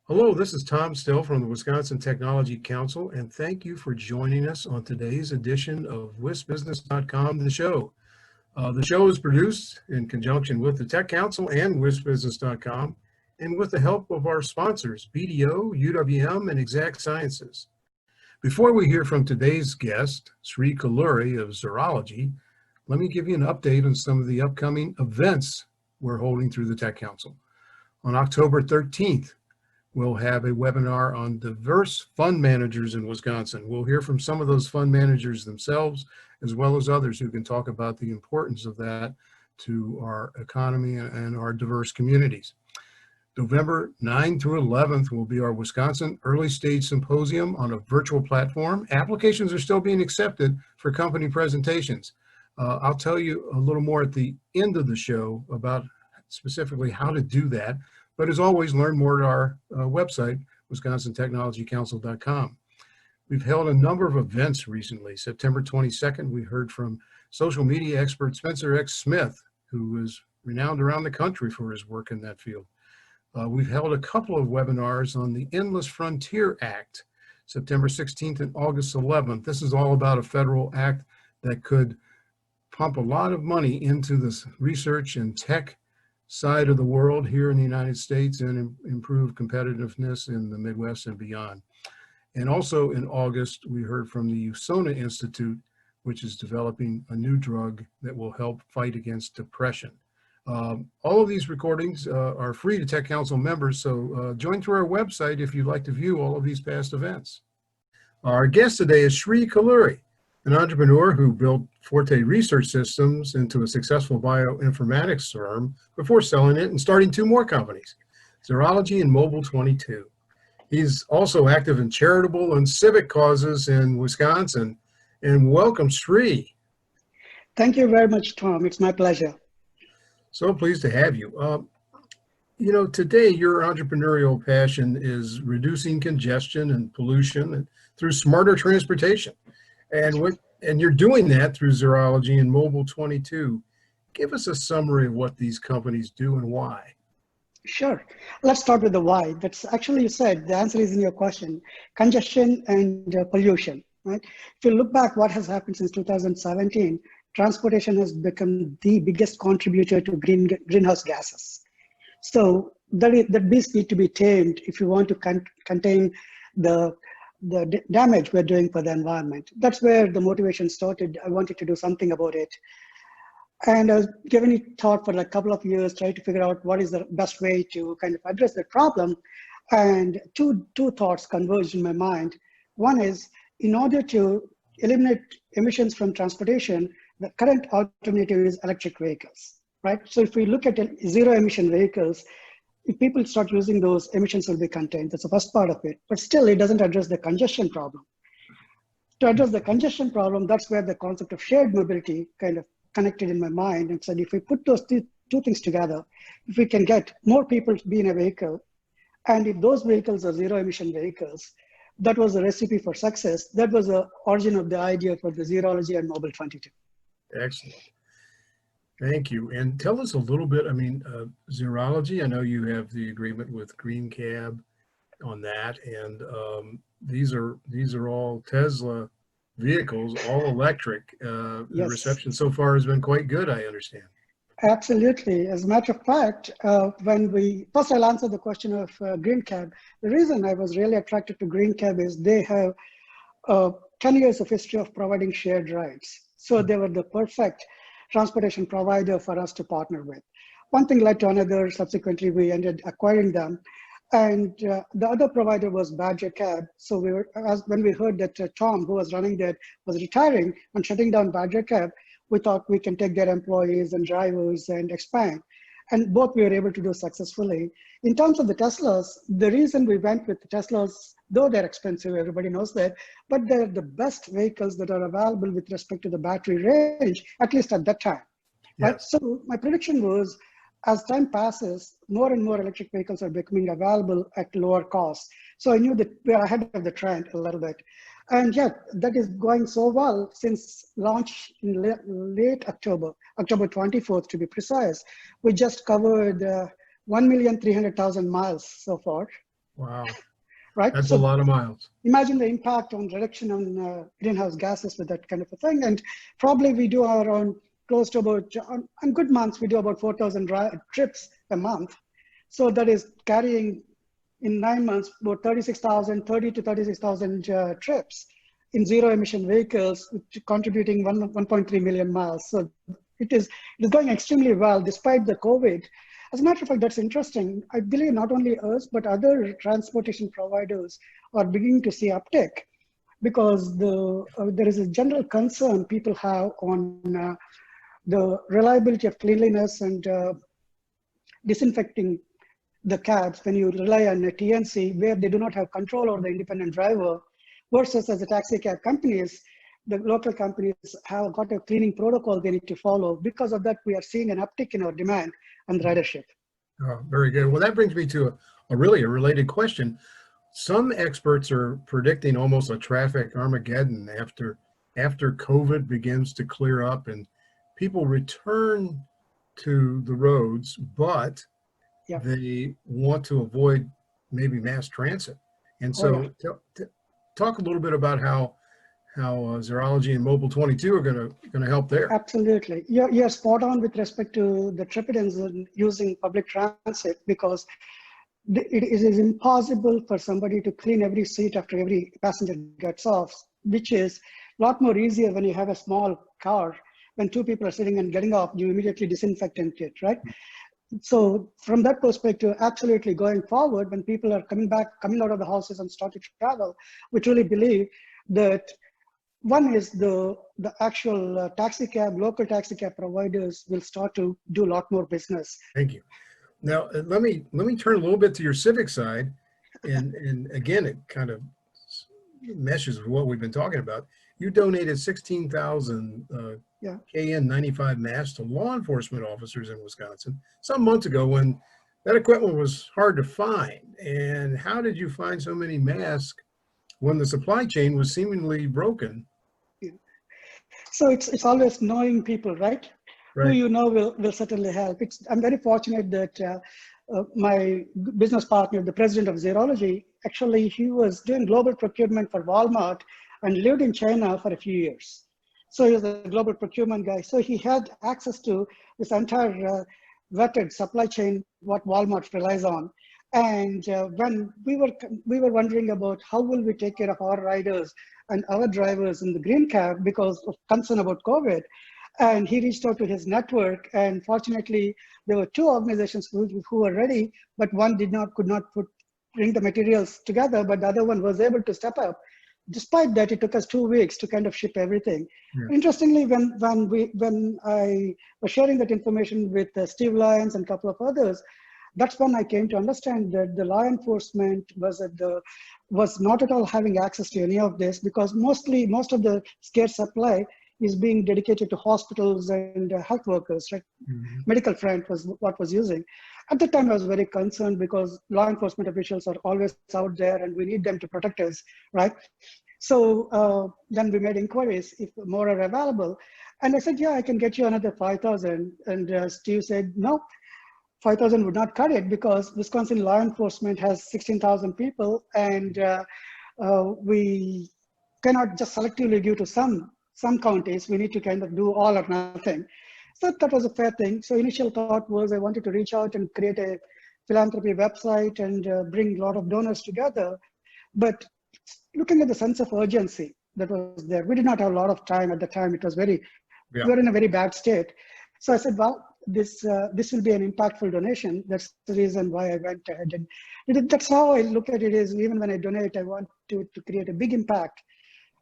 Hello, this is Tom Still from the Wisconsin Technology Council, and thank you for joining us on today's edition of WISBusiness.com, the show. The show is produced in conjunction with the Tech Council and WISBusiness.com, and with the help of our sponsors, BDO, UWM, and Exact Sciences. Before we hear from today's guest, Sri Kuluri of Zoology, let me give you an update on some of the upcoming events we're holding through the Tech Council. On October 13th, we'll have a webinar on diverse fund managers in Wisconsin. We'll hear from some of those fund managers themselves, as well as others who can talk about the importance of that to our economy and our diverse communities. November 9 through 11th will be our Wisconsin Early Stage Symposium on a virtual platform. Applications are still being accepted for company presentations. I'll tell you a little more at the end of the show about specifically how to do that. But as always, learn more at our website, wisconsintechnologycouncil.com. We've held a number of events recently. September 22nd, we heard from social media expert Spencer X. Smith, who is renowned around the country for his work in that field. We've held a couple of webinars on the Endless Frontier Act, September 16th and August 11th. This is all about a federal act that could pump a lot of money into this research and tech side of the world here in the United States and improve competitiveness in the Midwest and beyond. And also in August, we heard from the USONA Institute, which is developing a new drug that will help fight against depression. All of these recordings are free to Tech Council members, so join through our website if you'd like to view all of these past events. Our guest today is Sri Kuluri, an entrepreneur who built Forte Research Systems into a successful bioinformatics firm before selling it and starting two more companies, Zoology and Mobile 22. He's also active in charitable and civic causes in Wisconsin. And welcome, Sri. Thank you very much, Tom. It's my pleasure. So pleased to have you. Today your entrepreneurial passion is reducing congestion and pollution through smarter transportation. And you're doing that through Zoology and Mobile 22. Give us a summary of what these companies do and why. Sure. Let's start with the why. That's actually, you said, the answer is in your question, congestion and pollution, right? If you look back what has happened since 2017, transportation has become the biggest contributor to greenhouse gases. So that beast need to be tamed if you want to contain the damage we're doing for the environment. That's where the motivation started. I wanted to do something about it. And I was giving it thought for a couple of years, trying to figure out what is the best way to kind of address the problem. And two thoughts converged in my mind. One is, in order to eliminate emissions from transportation, the current alternative is electric vehicles, right? So if we look at zero emission vehicles, if people start using those, emissions will be contained. That's the first part of it. But still, it doesn't address the congestion problem. To address the congestion problem, that's where the concept of shared mobility kind of connected in my mind and said, if we put those two things together, if we can get more people to be in a vehicle, and if those vehicles are zero emission vehicles, that was a recipe for success. That was the origin of the idea for the Zoology and Mobile 22. Excellent. Thank you. And tell us a little bit, Zoology, I know you have the agreement with Green Cab on that, and these are all Tesla vehicles, all electric. Yes. The reception so far has been quite good, I understand. Absolutely. As a matter of fact, first I'll answer the question of Green Cab. The reason I was really attracted to Green Cab is they have 10 years of history of providing shared rides. So they were the perfect transportation provider for us to partner with. One thing led to another. Subsequently, we ended acquiring them. And the other provider was Badger Cab. So when we heard that Tom, who was running that, was retiring and shutting down Badger Cab, we thought we can take their employees and drivers and expand. And both we were able to do successfully. In terms of the Teslas, the reason we went with the Teslas, though they're expensive, everybody knows that, but they're the best vehicles that are available with respect to the battery range, at least at that time. Yes. Right? So my prediction was, as time passes, more and more electric vehicles are becoming available at lower costs. So I knew that we're ahead of the trend a little bit. And yeah, that is going so well since launch in late October 24th to be precise. We just covered 1,300,000 miles so far. Wow. right? That's a So lot of miles. imagine the impact on reduction on greenhouse gases with that kind of a thing. And probably we do around close to about, on good months, we do about 4,000 trips a month. So that is carrying in 9 months about 30 to 36,000 trips in zero emission vehicles, contributing 1.3 million miles. So it is going extremely well despite the COVID. As a matter of fact, that's interesting. I believe not only us, but other transportation providers are beginning to see uptick because there is a general concern people have on the reliability of cleanliness and disinfecting the cabs when you rely on a TNC where they do not have control over the independent driver versus as a taxi cab companies, the local companies have got a cleaning protocol they need to follow. Because of that, we are seeing an uptick in our demand and ridership. Oh, very good. Well, that brings me to a really a related question. Some experts are predicting almost a traffic Armageddon after COVID begins to clear up and people return to the roads, but Yeah. they want to avoid maybe mass transit. And Oh, yeah. so talk a little bit about how Zerology and Mobile 22 are going to help there. Absolutely. You're spot on with respect to the trepidance in using public transit because it is impossible for somebody to clean every seat after every passenger gets off, which is a lot more easier when you have a small car. When two people are sitting and getting off, you immediately disinfect it, right? So from that perspective, absolutely going forward, when people are coming out of the houses and start to travel, we truly believe that one is the actual local taxi cab providers will start to do a lot more business. Thank you. Now, let me turn a little bit to your civic side, and again, it kind of meshes with what we've been talking about. You donated 16,000 Yeah. KN95 masks to law enforcement officers in Wisconsin some months ago when that equipment was hard to find. And how did you find so many masks when the supply chain was seemingly broken? So it's always knowing people, right? Who Right. you know will certainly help. I'm very fortunate that my business partner, the president of Zerology, actually he was doing global procurement for Walmart and lived in China for a few years. So he was a global procurement guy. So he had access to this entire vetted supply chain, what Walmart relies on. And when we were wondering about how will we take care of our riders and our drivers in the green cab because of concern about COVID, and he reached out to his network, and fortunately there were two organizations who were ready, but one could not bring the materials together, but the other one was able to step up. Despite that, it took us 2 weeks to kind of ship everything. Yeah. Interestingly, when I was sharing that information with Steve Lyons and a couple of others, that's when I came to understand that the law enforcement was not at all having access to any of this because most of the scarce supply is being dedicated to hospitals and health workers, right? Mm-hmm. Medical front was what was using. At the time, I was very concerned because law enforcement officials are always out there and we need them to protect us, right? So then we made inquiries if more are available. And I said, yeah, I can get you another 5,000. And Steve said, no, 5,000 would not cut it because Wisconsin law enforcement has 16,000 people and we cannot just selectively give to some counties. We need to kind of do all or nothing. So that was a fair thing. So initial thought was I wanted to reach out and create a philanthropy website and bring a lot of donors together. But looking at the sense of urgency that was there, we did not have a lot of time at the time. It was we were in a very bad state. So I said, well, this will be an impactful donation. That's the reason why I went ahead. And that's how I look at it is even when I donate, I want to create a big impact,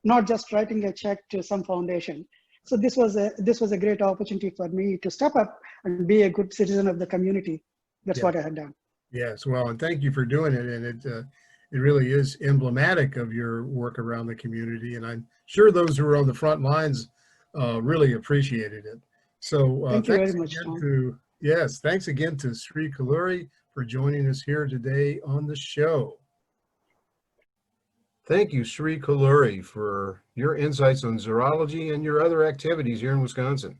not just writing a check to some foundation. So this was a great opportunity for me to step up and be a good citizen of the community. That's what I had done. Yes, well, and thank you for doing it. And it really is emblematic of your work around the community. And I'm sure those who are on the front lines really appreciated it. So Thank you very much, Tom. Thanks again to Sri Kuluri for joining us here today on the show. Thank you, Sri Kuluri, for your insights on Zerology and your other activities here in Wisconsin.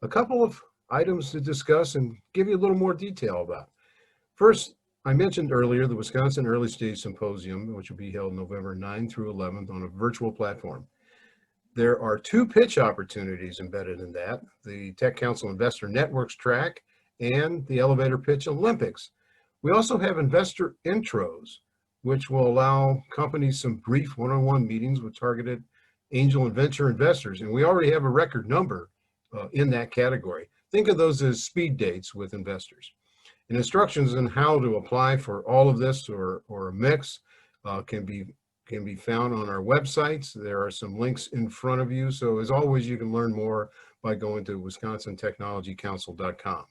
A couple of items to discuss and give you a little more detail about. First, I mentioned earlier the Wisconsin Early Stage Symposium, which will be held November 9 through 11th on a virtual platform. There are 2 pitch opportunities embedded in that, the Tech Council Investor Networks track and the Elevator Pitch Olympics. We also have investor intros, which will allow companies some brief one-on-one meetings with targeted angel and venture investors. And we already have a record number in that category. Think of those as speed dates with investors. And instructions on how to apply for all of this or a mix can be found on our websites. There are some links in front of you. So as always, you can learn more by going to wisconsintechnologycouncil.com.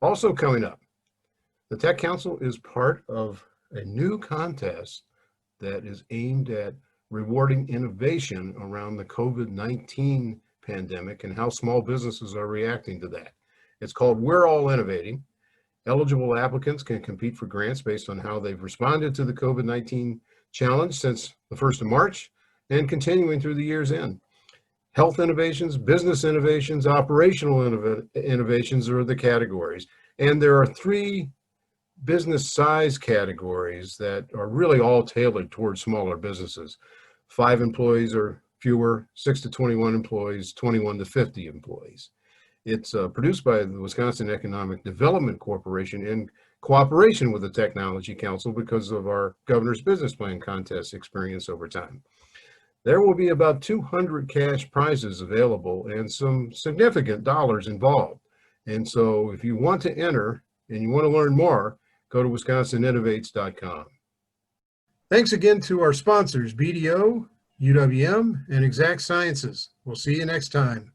Also coming up, the Tech Council is part of a new contest that is aimed at rewarding innovation around the COVID-19 pandemic and how small businesses are reacting to that. It's called We're All Innovating. Eligible applicants can compete for grants based on how they've responded to the COVID-19 challenge since the 1st of March and continuing through the year's end. Health innovations, business innovations, operational innovations are the categories. And there are 3 business size categories that are really all tailored towards smaller businesses. 5 employees or fewer, 6 to 21 employees, 21 to 50 employees. It's produced by the Wisconsin Economic Development Corporation in cooperation with the Technology Council because of our Governor's Business Plan contest experience over time. There will be about 200 cash prizes available and some significant dollars involved. And so if you want to enter and you want to learn more, go to wisconsininnovates.com. Thanks again to our sponsors, BDO, UWM, and Exact Sciences. We'll see you next time.